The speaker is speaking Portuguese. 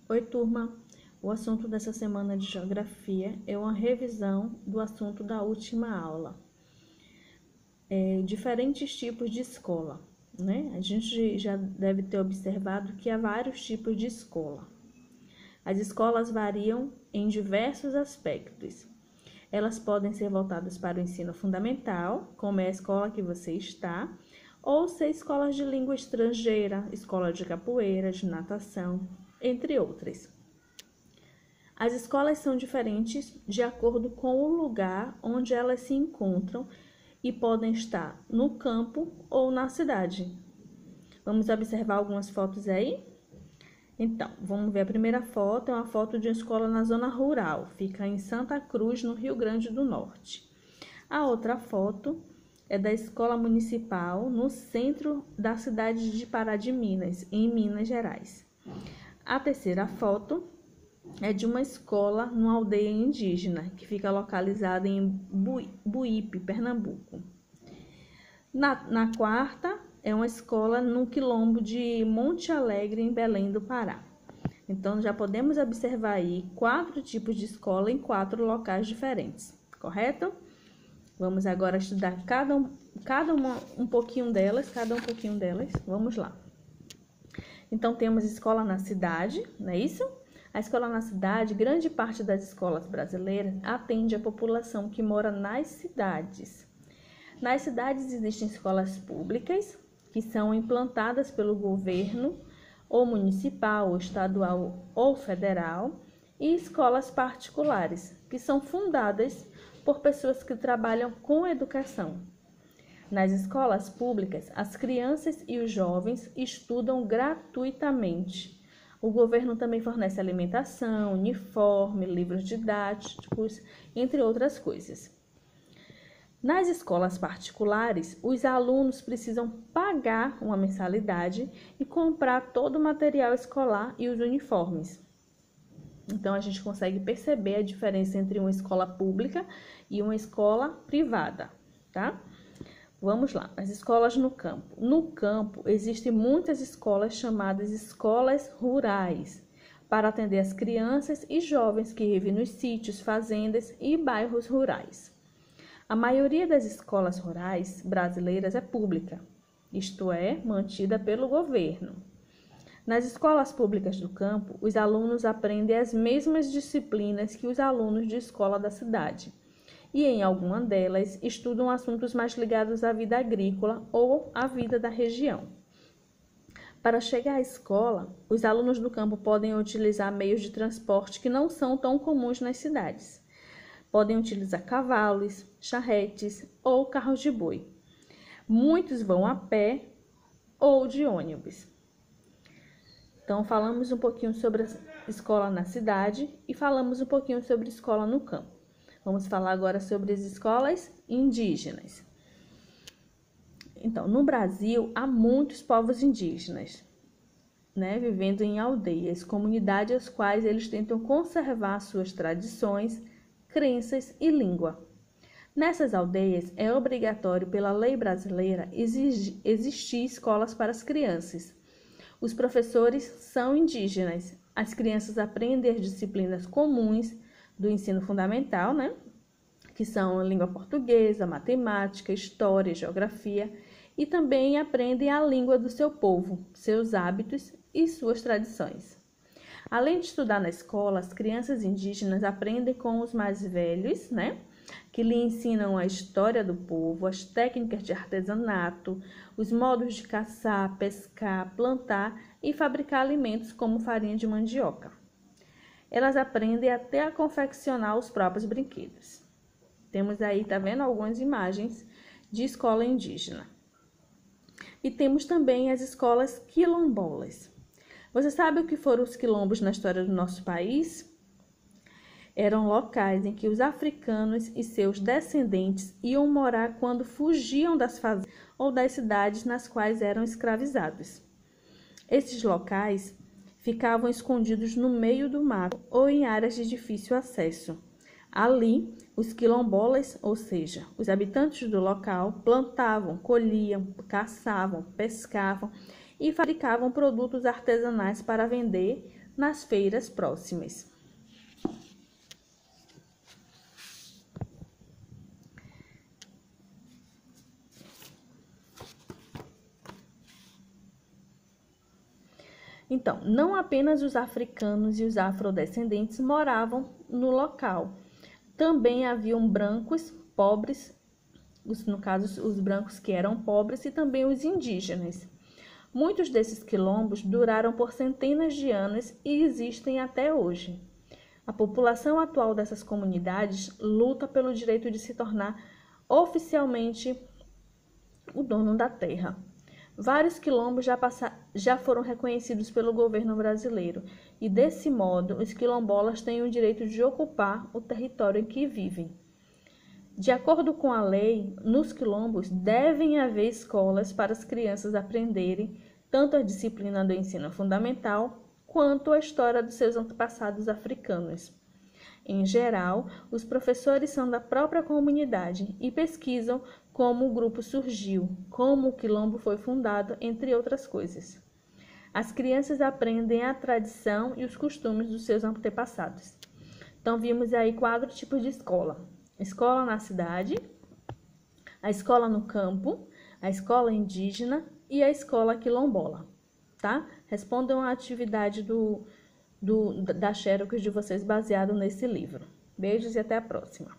Oi, turma! O assunto dessa semana de Geografia é uma revisão do assunto da última aula. Diferentes tipos de escola, né? A gente já deve ter observado que há vários tipos de escola. As escolas variam em diversos aspectos. Elas podem ser voltadas para o ensino fundamental, como é a escola que você está, ou ser escolas de língua estrangeira, escola de capoeira, de natação, entre outras. As escolas são diferentes de acordo com o lugar onde elas se encontram e podem estar no campo ou na cidade. Vamos observar algumas fotos aí? Então, vamos ver a primeira foto, é uma foto de uma escola na zona rural, fica em Santa Cruz, no Rio Grande do Norte. A outra foto é da escola municipal no centro da cidade de Pará de Minas, em Minas Gerais. A terceira foto é de uma escola numa aldeia indígena, que fica localizada em Buípe, Pernambuco. Na quarta, é uma escola no quilombo de Monte Alegre, em Belém do Pará. Então, já podemos observar aí 4 tipos de escola em 4 locais diferentes, correto? Vamos agora estudar cada um pouquinho delas. Vamos lá. Então, temos escola na cidade, não é isso? A escola na cidade, grande parte das escolas brasileiras atende a população que mora nas cidades. Nas cidades existem escolas públicas, que são implantadas pelo governo, ou municipal, ou estadual, ou federal, e escolas particulares, que são fundadas por pessoas que trabalham com educação. Nas escolas públicas, as crianças e os jovens estudam gratuitamente. O governo também fornece alimentação, uniforme, livros didáticos, entre outras coisas. Nas escolas particulares, os alunos precisam pagar uma mensalidade e comprar todo o material escolar e os uniformes. Então, a gente consegue perceber a diferença entre uma escola pública e uma escola privada, tá? Vamos lá, as escolas no campo. No campo, existem muitas escolas chamadas escolas rurais, para atender as crianças e jovens que vivem nos sítios, fazendas e bairros rurais. A maioria das escolas rurais brasileiras é pública, isto é, mantida pelo governo. Nas escolas públicas do campo, os alunos aprendem as mesmas disciplinas que os alunos de escola da cidade, e em alguma delas estudam assuntos mais ligados à vida agrícola ou à vida da região. Para chegar à escola, os alunos do campo podem utilizar meios de transporte que não são tão comuns nas cidades. Podem utilizar cavalos, charretes ou carros de boi. Muitos vão a pé ou de ônibus. Então, falamos um pouquinho sobre a escola na cidade e falamos um pouquinho sobre a escola no campo. Vamos falar agora sobre as escolas indígenas. Então, no Brasil, há muitos povos indígenas, né, vivendo em aldeias, comunidades às quais eles tentam conservar suas tradições, crenças e língua. Nessas aldeias, é obrigatório pela lei brasileira existir escolas para as crianças. Os professores são indígenas. As crianças aprendem as disciplinas comuns do ensino fundamental, né? Que são a língua portuguesa, matemática, história, geografia, e também aprendem a língua do seu povo, seus hábitos e suas tradições. Além de estudar na escola, as crianças indígenas aprendem com os mais velhos, né? Que lhe ensinam a história do povo, as técnicas de artesanato, os modos de caçar, pescar, plantar e fabricar alimentos como farinha de mandioca. Elas aprendem até a confeccionar os próprios brinquedos. Temos aí, tá vendo, algumas imagens de escola indígena. E temos também as escolas quilombolas. Você sabe o que foram os quilombos na história do nosso país? Eram locais em que os africanos e seus descendentes iam morar quando fugiam das fazendas ou das cidades nas quais eram escravizados. Esses locais ficavam escondidos no meio do mato ou em áreas de difícil acesso. Ali, os quilombolas, ou seja, os habitantes do local, plantavam, colhiam, caçavam, pescavam e fabricavam produtos artesanais para vender nas feiras próximas. Então, não apenas os africanos e os afrodescendentes moravam no local. Também haviam brancos, pobres, no caso, os brancos que eram pobres, e também os indígenas. Muitos desses quilombos duraram por centenas de anos e existem até hoje. A população atual dessas comunidades luta pelo direito de se tornar oficialmente o dono da terra. Vários quilombos já foram reconhecidos pelo governo brasileiro e, desse modo, os quilombolas têm o direito de ocupar o território em que vivem. De acordo com a lei, nos quilombos devem haver escolas para as crianças aprenderem tanto a disciplina do ensino fundamental quanto a história dos seus antepassados africanos. Em geral, os professores são da própria comunidade e pesquisam como o grupo surgiu, como o quilombo foi fundado, entre outras coisas. As crianças aprendem a tradição e os costumes dos seus antepassados. Então, vimos aí 4 tipos de escola: escola na cidade, a escola no campo, a escola indígena e a escola quilombola, tá? Respondam a atividade da Xerox de vocês baseado nesse livro. Beijos e até a próxima.